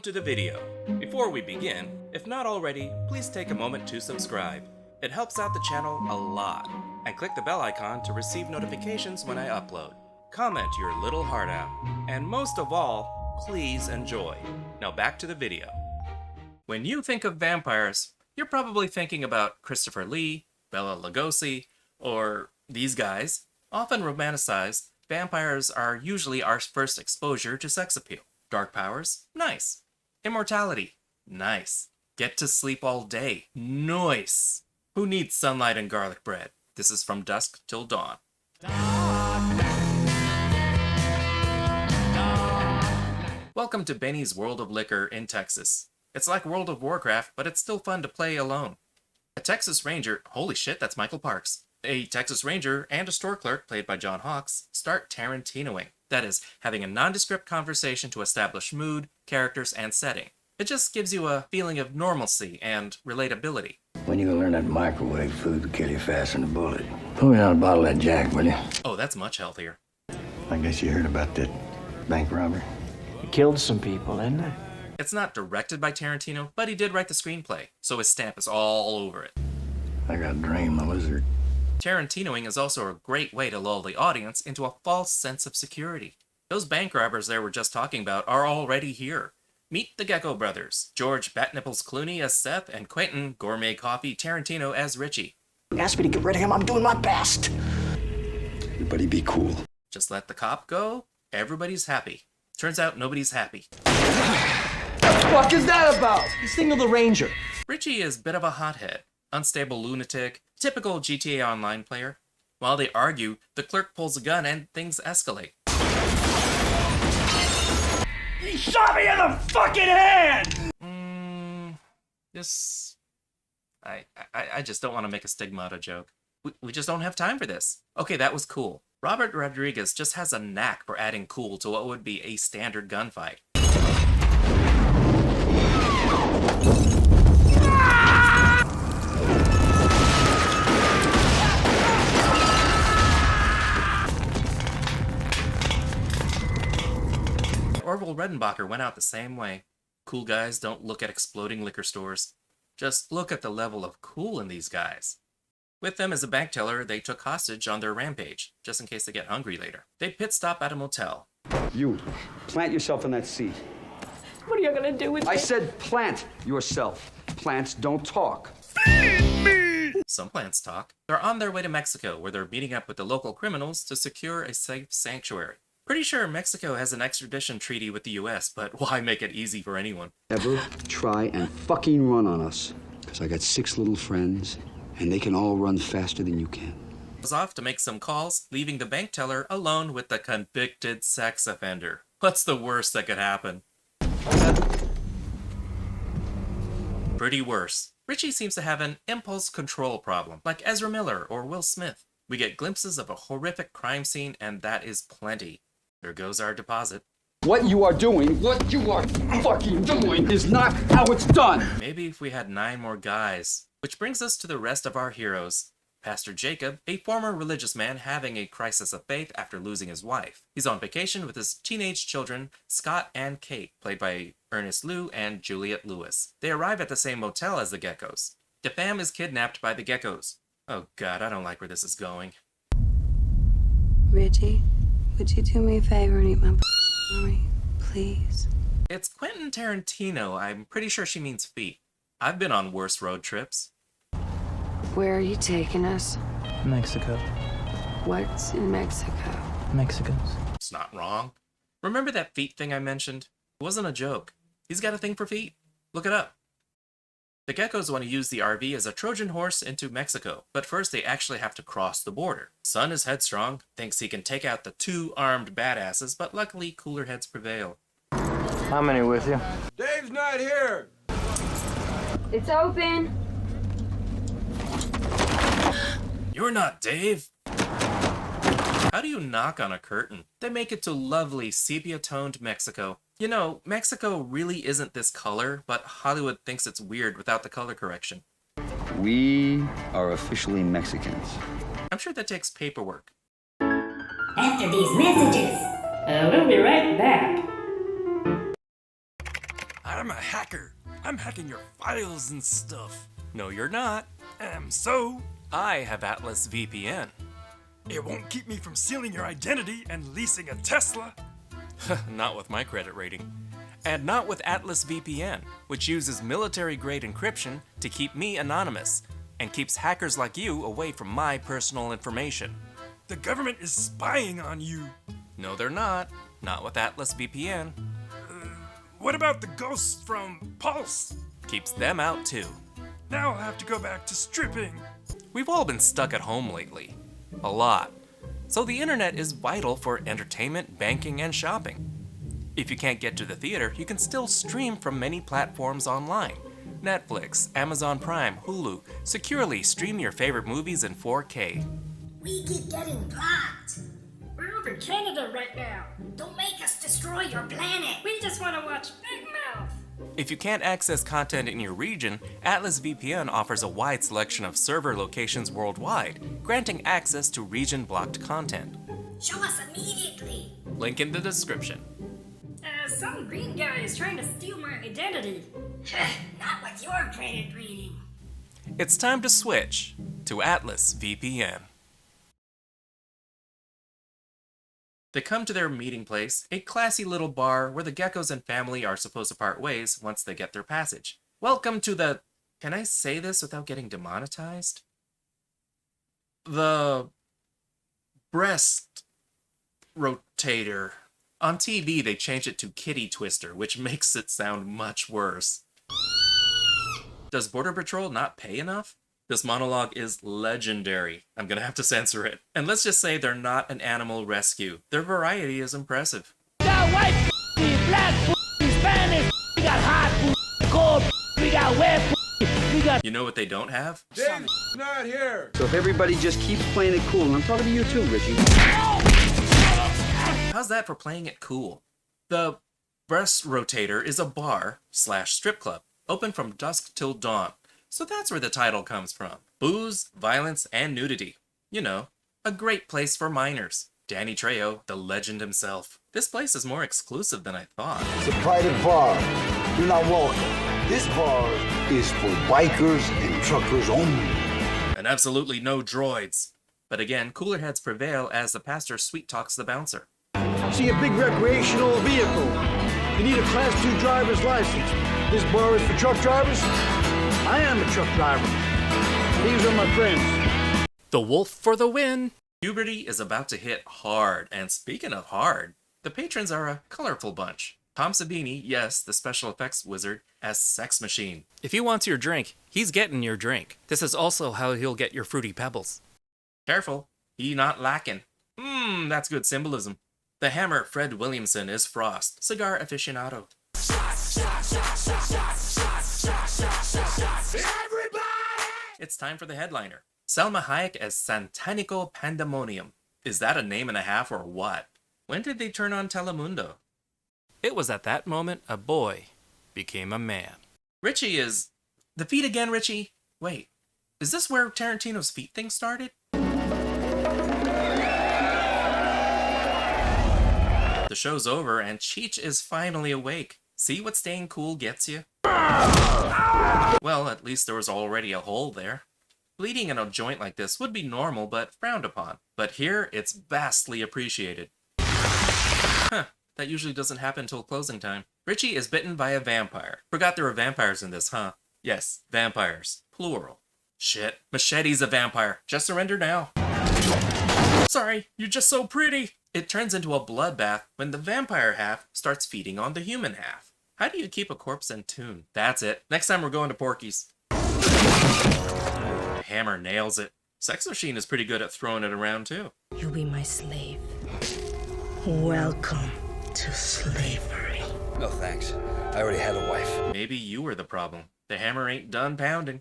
to the video. Before we begin, if not already, please take a moment to subscribe. It helps out the channel a lot. And click the bell icon to receive notifications when I upload. Comment your little heart out. And most of all, please enjoy. Now back to the video. When you think of vampires, you're probably thinking about Christopher Lee, Bela Lugosi, or these guys. Often romanticized, vampires are usually our first exposure to sex appeal. Dark powers? Nice. Immortality? Nice. Get to sleep all day? Nice. Who needs sunlight and garlic bread? This is From Dusk Till Dawn. Welcome to Benny's World of Liquor in Texas. It's like World of Warcraft, but it's still fun to play alone. A Texas Ranger, holy shit, that's Michael Parks. A Texas Ranger and a store clerk, played by John Hawkes, start tarantinoing. That is, having a nondescript conversation to establish mood, characters, and setting. It just gives you a feeling of normalcy and relatability. When you gonna learn that microwave food will kill you faster than a bullet? Pull me out a bottle of that Jack, will you? Oh, that's much healthier. I guess you heard about that bank robbery. He killed some people, didn't he? It's not directed by Tarantino, but he did write the screenplay, so his stamp is all over it. I got drained my lizard. Tarantinoing is also a great way to lull the audience into a false sense of security. Those bank robbers they were just talking about are already here. Meet the Gecko brothers, George Batnipples Clooney as Seth, and Quentin Gourmet Coffee Tarantino as Richie. Ask me to get rid of him, I'm doing my best. Everybody be cool. Just let the cop go, everybody's happy. Turns out nobody's happy. What the fuck is that about? You signal the Ranger. Richie is a bit of a hothead, unstable lunatic, typical GTA Online player. While they argue, the clerk pulls a gun and things escalate. He shot me in the fucking hand! I just don't want to make a stigmata joke. We just don't have time for this. Okay, that was cool. Robert Rodriguez just has a knack for adding cool to what would be a standard gunfight. Orville Redenbacher went out the same way. Cool guys don't look at exploding liquor stores. Just look at the level of cool in these guys. With them as a bank teller, they took hostage on their rampage, just in case they get hungry later. They pit stop at a motel. You, plant yourself in that seat. What are you gonna do with me? I said plant yourself. Plants don't talk. Some plants talk. They're on their way to Mexico, where they're meeting up with the local criminals to secure a safe sanctuary. Pretty sure Mexico has an extradition treaty with the US, but why make it easy for anyone? Ever try and fucking run on us? Because I got 6 little friends, and they can all run faster than you can. Was off to make some calls, leaving the bank teller alone with the convicted sex offender. What's the worst that could happen? Pretty worse. Richie seems to have an impulse control problem, like Ezra Miller or Will Smith. We get glimpses of a horrific crime scene, and that is plenty. There goes our deposit. What you are fucking doing is not how it's done. Maybe if we had 9 more guys. Which brings us to the rest of our heroes. Pastor Jacob, a former religious man having a crisis of faith after losing his wife. He's on vacation with his teenage children, Scott and Kate, played by Ernest Liu and Juliette Lewis. They arrive at the same motel as the Geckos. The fam is kidnapped by the Geckos. Oh god, I don't like where this is going. Richie, would you do me a favor and eat my for me, please? It's Quentin Tarantino. I'm pretty sure she means feet. I've been on worse road trips. Where are you taking us? Mexico. What's in Mexico? Mexicans. It's not wrong. Remember that feet thing I mentioned? It wasn't a joke. He's got a thing for feet. Look it up. The Geckos want to use the RV as a Trojan horse into Mexico, but first they actually have to cross the border. Son is headstrong, thinks he can take out the 2 armed badasses, but luckily cooler heads prevail. How many with you? Dave's not here! It's open. You're not Dave! How do you knock on a curtain? They make it to lovely sepia-toned Mexico. You know, Mexico really isn't this color, but Hollywood thinks it's weird without the color correction. We are officially Mexicans. I'm sure that takes paperwork. After these messages. We'll be right back. I I'm a hacker. I'm hacking your files and stuff. No, you're not. So, I have Atlas VPN. it won't keep me from stealing your identity and leasing a Tesla. Not with my credit rating. And not with Atlas VPN, which uses military-grade encryption to keep me anonymous and keeps hackers like you away from my personal information. The government is spying on you. No, they're not. Not with Atlas VPN. What about the ghosts from Pulse? Keeps them out too. Now I'll have to go back to stripping. We've all been stuck at home lately. A lot. So the internet is vital for entertainment, banking, and shopping. If you can't get to the theater, you can still stream from many platforms online. Netflix, Amazon Prime, Hulu. Securely stream your favorite movies in 4K. We keep getting blocked. We're over Canada right now. Don't make us destroy your planet. We just want to watch Big Mouth. If you can't access content in your region, Atlas VPN offers a wide selection of server locations worldwide, granting access to region-blocked content. Show us immediately. Link in the description. Some green guy is trying to steal my identity. Not with your credit reading. It's time to switch to Atlas VPN. They come to their meeting place, a classy little bar where the Geckos and family are supposed to part ways once they get their passage. Welcome to the... Can I say this without getting demonetized? The... breast rotator. On TV, they changed it to Titty Twister, which makes it sound much worse. Does Border Patrol not pay enough? This monologue is legendary. I'm gonna have to censor it. And let's just say they're not an animal rescue. Their variety is impressive. We got white, black, Spanish, we got hot, cold, we got wet, we got... You know what they don't have? Daddy's not here. So if everybody just keeps playing it cool, and I'm talking to you too, Richie. How's that for playing it cool? The Breast Rotator is a bar/strip club, open from dusk till dawn. So that's where the title comes from. Booze, violence, and nudity. You know, a great place for minors. Danny Trejo, the legend himself. This place is more exclusive than I thought. It's a private bar. You're not welcome. This bar is for bikers and truckers only. And absolutely no droids. But again, cooler heads prevail as the pastor sweet-talks the bouncer. See a big recreational vehicle. You need a Class 2 driver's license. This bar is for truck drivers. I am a truck driver. These are my friends. The wolf for the win! Puberty is about to hit hard, and speaking of hard, the patrons are a colorful bunch. Tom Savini, yes, the special effects wizard, as Sex Machine. If he wants your drink, he's getting your drink. This is also how he'll get your Fruity Pebbles. Careful, he not lacking. That's good symbolism. The Hammer, Fred Williamson, is Frost, cigar aficionado. Everybody! It's time for the headliner. Selma Hayek as Santanico Pandemonium. Is that a name and a half or what? When did they turn on Telemundo? It was at that moment a boy became a man. Richie is... The feet again, Richie? Wait, is this where Tarantino's feet thing started? The show's over and Cheech is finally awake. See what staying cool gets you? Well, at least there was already a hole there. Bleeding in a joint like this would be normal but frowned upon. But here, it's vastly appreciated. Huh, that usually doesn't happen till closing time. Richie is bitten by a vampire. Forgot there were vampires in this, huh? Yes, vampires. Plural. Shit, Machete's a vampire. Just surrender now. Sorry, you're just so pretty. It turns into a bloodbath when the vampire half starts feeding on the human half. How do you keep a corpse in tune? That's it. Next time we're going to Porky's. The Hammer nails it. Sex Machine is pretty good at throwing it around too. You'll be my slave. Welcome to slavery. No thanks. I already had a wife. Maybe you were the problem. The Hammer ain't done pounding.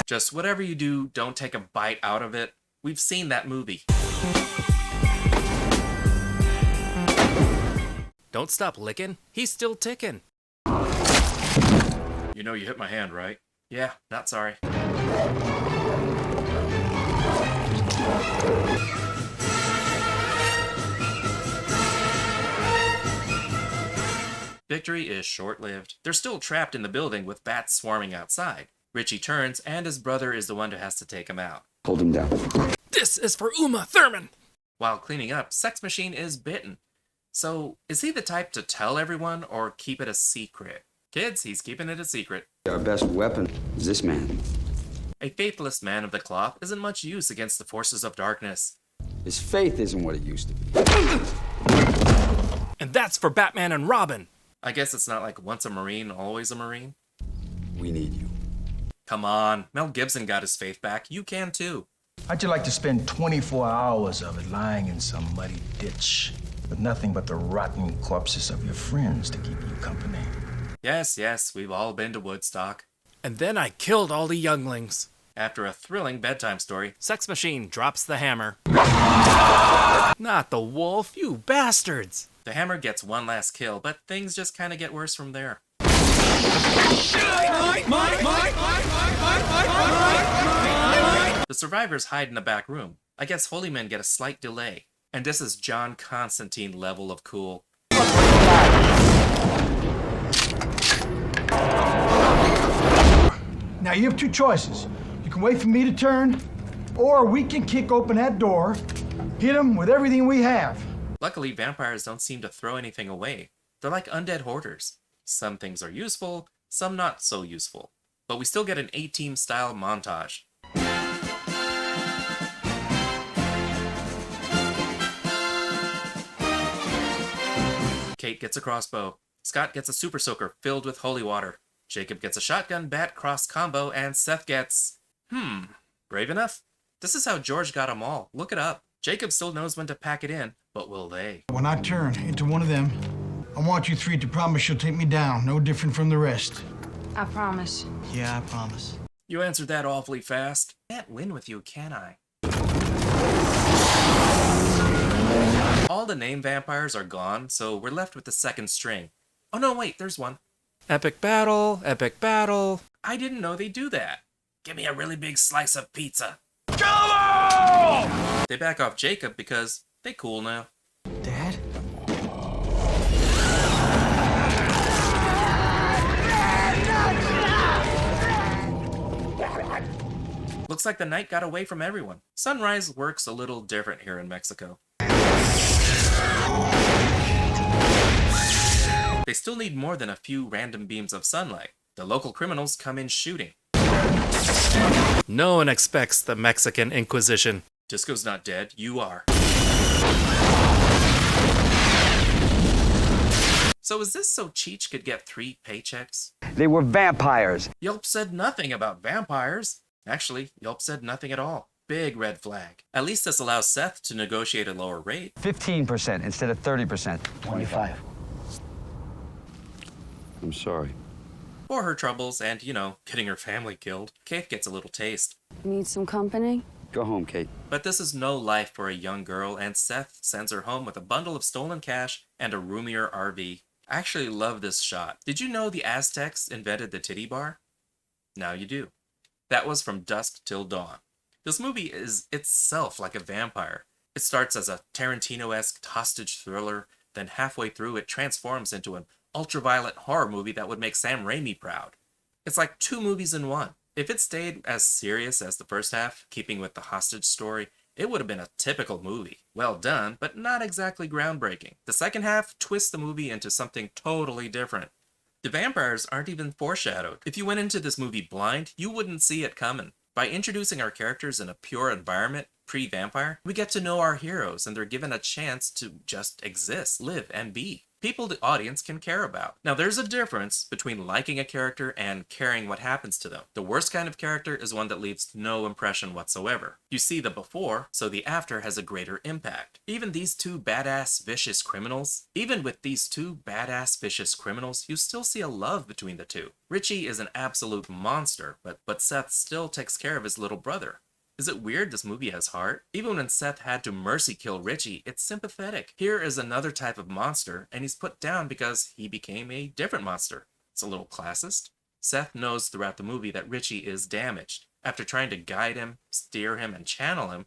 Just whatever you do, don't take a bite out of it. We've seen that movie. Don't stop licking. He's still ticking. You know you hit my hand, right? Yeah, not sorry. victory is short-lived. They're still trapped in the building with bats swarming outside. Richie turns, and his brother is the one who has to take him out. Hold him down. This is for Uma Thurman! While cleaning up, Sex Machine is bitten. So, is he the type to tell everyone or keep it a secret? Kids, he's keeping it a secret. Our best weapon is this man. A faithless man of the cloth isn't much use against the forces of darkness. His faith isn't what it used to be. And that's for Batman and Robin! I guess it's not like once a Marine, always a Marine. We need you. Come on, Mel Gibson got his faith back. You can too. How'd you like to spend 24 hours of it lying in some muddy ditch with nothing but the rotten corpses of your friends to keep you company? Yes, yes, we've all been to Woodstock. And then I killed all the younglings. After a thrilling bedtime story, Sex Machine drops the hammer. Not the wolf, you bastards! the Hammer gets one last kill, but things just kind of get worse from there. The survivors hide in the back room. I guess holy men get a slight delay. And this is John Constantine level of cool. Now you have two choices. You can wait for me to turn, or we can kick open that door, hit him with everything we have. Luckily, vampires don't seem to throw anything away. They're like undead hoarders. Some things are useful, some not so useful. But we still get an A-Team style montage. Kate gets a crossbow. Scott gets a super soaker filled with holy water. Jacob gets a shotgun bat cross combo, and Seth gets... brave enough? This is how George got them all. Look it up. Jacob still knows when to pack it in, but will they? When I turn into one of them, I want you three to promise you'll take me down, no different from the rest. I promise. Yeah, I promise. You answered that awfully fast. Can't win with you, can I? All the name vampires are gone, so we're left with the second string. Oh no, wait, there's one. Epic battle, epic battle. I didn't know they do that. Give me a really big slice of pizza. They back off Jacob because they cool now. Dad? Looks like the night got away from everyone. Sunrise works a little different here in Mexico. They still need more than a few random beams of sunlight. The local criminals come in shooting. No one expects the Mexican Inquisition. Disco's not dead, you are. So is this so Cheech could get 3 paychecks? They were vampires. Yelp said nothing about vampires. Actually, Yelp said nothing at all. Big red flag. At least this allows Seth to negotiate a lower rate. 15% instead of 30%. 25. I'm sorry. For her troubles and, you know, getting her family killed, Kate gets a little taste. Need some company? Go home, Kate. But this is no life for a young girl, and Seth sends her home with a bundle of stolen cash and a roomier RV. I actually love this shot. Did you know the Aztecs invented the titty bar? Now you do. That was From Dusk Till Dawn. This movie is itself like a vampire. It starts as a Tarantino-esque hostage thriller, then halfway through it transforms into an ultraviolet horror movie that would make Sam Raimi proud. It's like 2 movies in one. If it stayed as serious as the first half, keeping with the hostage story, it would have been a typical movie. Well done, but not exactly groundbreaking. The second half twists the movie into something totally different. The vampires aren't even foreshadowed. If you went into this movie blind, you wouldn't see it coming. By introducing our characters in a pure environment, pre-vampire, we get to know our heroes and they're given a chance to just exist, live, and be. People the audience can care about. Now there's a difference between liking a character and caring what happens to them. The worst kind of character is one that leaves no impression whatsoever. You see the before, so the after has a greater impact. Even with these two badass vicious criminals, you still see a love between the two. Richie is an absolute monster, but Seth still takes care of his little brother. Is it weird this movie has heart? Even when Seth had to mercy kill Richie, it's sympathetic. Here is another type of monster, and he's put down because he became a different monster. It's a little classist. Seth knows throughout the movie that Richie is damaged. After trying to guide him, steer him, and channel him,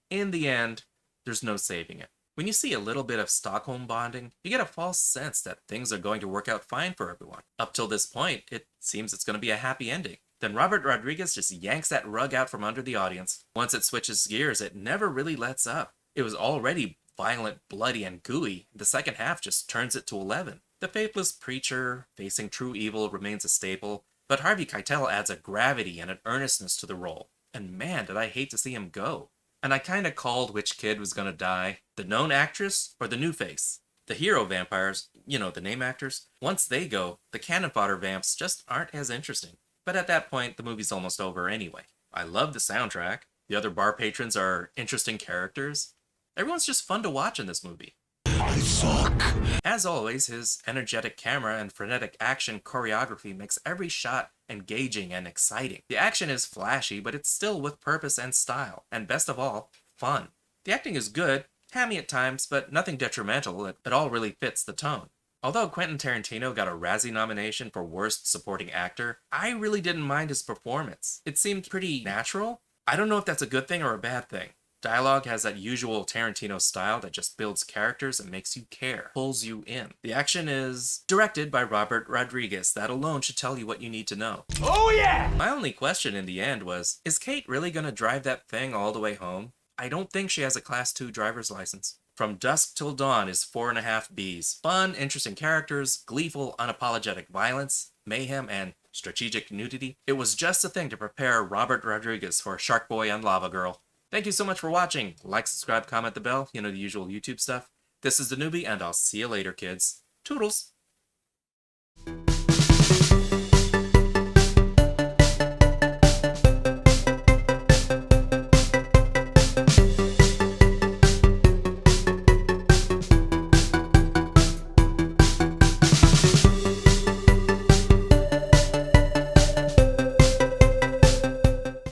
in the end, there's no saving it. When you see a little bit of Stockholm bonding, you get a false sense that things are going to work out fine for everyone. Up till this point, it seems it's going to be a happy ending. Then Robert Rodriguez just yanks that rug out from under the audience. Once it switches gears, it never really lets up. It was already violent, bloody, and gooey. The second half just turns it to 11. The faithless preacher facing true evil remains a staple, but Harvey Keitel adds a gravity and an earnestness to the role. And man, did I hate to see him go. And I kinda called which kid was gonna die. The known actress or the new face? The hero vampires, you know, the name actors, once they go, the cannon fodder vamps just aren't as interesting. But at that point, the movie's almost over anyway. I love the soundtrack. The other bar patrons are interesting characters. Everyone's just fun to watch in this movie. I suck. As always, his energetic camera and frenetic action choreography makes every shot engaging and exciting. The action is flashy, but it's still with purpose and style, and best of all, fun. The acting is good, hammy at times, but nothing detrimental. It all really fits the tone. Although Quentin Tarantino got a Razzie nomination for Worst Supporting Actor, I really didn't mind his performance. It seemed pretty natural. I don't know if that's a good thing or a bad thing. Dialogue has that usual Tarantino style that just builds characters and makes you care, pulls you in. The action is directed by Robert Rodriguez. That alone should tell you what you need to know. Oh yeah! My only question in the end was, is Kate really gonna drive that thing all the way home? I don't think she has a Class 2 driver's license. From Dusk Till Dawn is 4.5 Bs. Fun, interesting characters, gleeful, unapologetic violence, mayhem, and strategic nudity. It was just the thing to prepare Robert Rodriguez for Shark Boy and Lava Girl. Thank you so much for watching. Like, subscribe, comment the bell, you know, the usual YouTube stuff. This is theNewBee, and I'll see you later, kids. Toodles!